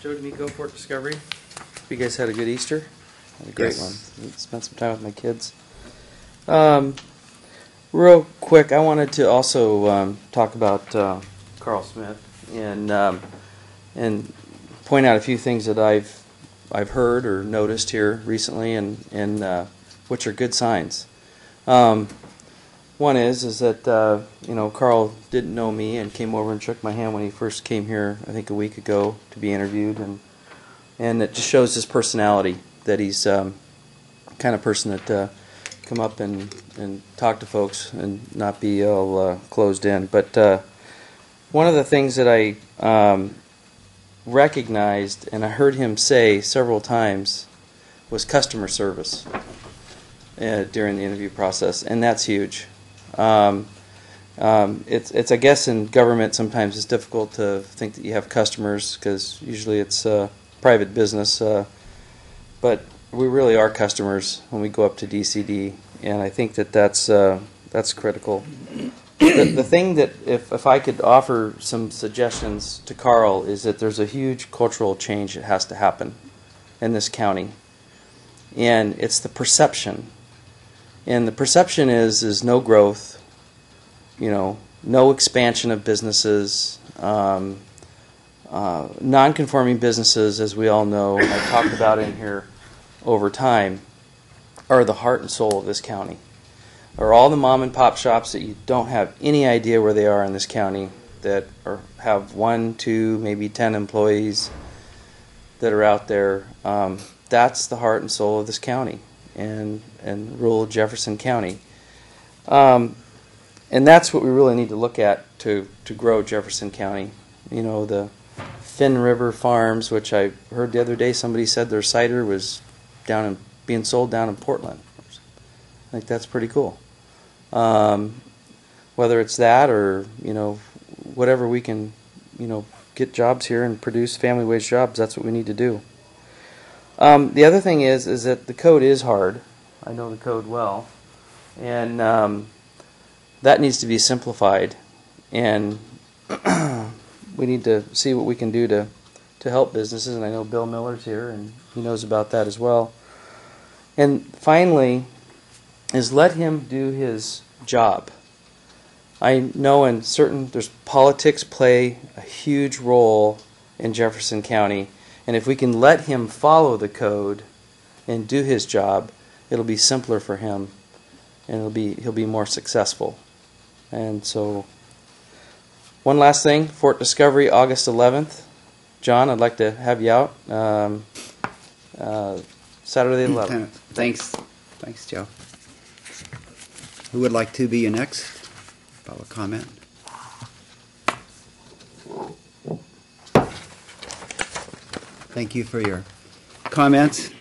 Joe D'Amico, Fort Discovery. Hope you guys had a good Easter. Had a great one. Spent some time with my kids. Real quick, I wanted to also talk about Carl Smith and point out a few things that I've heard or noticed here recently, and which are good signs. One is that Carl didn't know me and came over and shook my hand when he first came here, I think a week ago, to be interviewed, and it just shows his personality, that he's kind of person that come up and talk to folks and not be all closed in. But one of the things that I recognized and I heard him say several times was customer service during the interview process, and that's huge. It's I guess in government sometimes it's difficult to think that you have customers because usually it's private business, but we really are customers when we go up to DCD, and I think that's critical. The thing that if I could offer some suggestions to Carl is that there's a huge cultural change that has to happen in this county, and it's the perception. And the perception is no growth, no expansion of businesses, non-conforming businesses, as we all know, and I've talked about in here over time, are the heart and soul of this county. Are all the mom and pop shops that you don't have any idea where they are in this county, that have 1, 2, maybe 10 employees that are out there. That's the heart and soul of this county and rural Jefferson County. And that's what we really need to look at to grow Jefferson County. The Finn River Farms, which I heard the other day somebody said their cider was being sold down in Portland. I think that's pretty cool. Whether it's that or whatever we can get jobs here and produce family wage jobs, that's what we need to do. The other thing is that the code is hard. I know the code well, and that needs to be simplified, and we need to see what we can do to help businesses, and I know Bill Miller's here and he knows about that as well. And finally is let him do his job. I know there's politics play a huge role in Jefferson County, and if we can let him follow the code and do his job, it'll be simpler for him, and he'll be more successful. And so, one last thing, Fort Discovery, August 11th. John, I'd like to have you out Saturday the 11th. Thanks, Joe. Who would like to be your next? Follow comment. Thank you for your comments.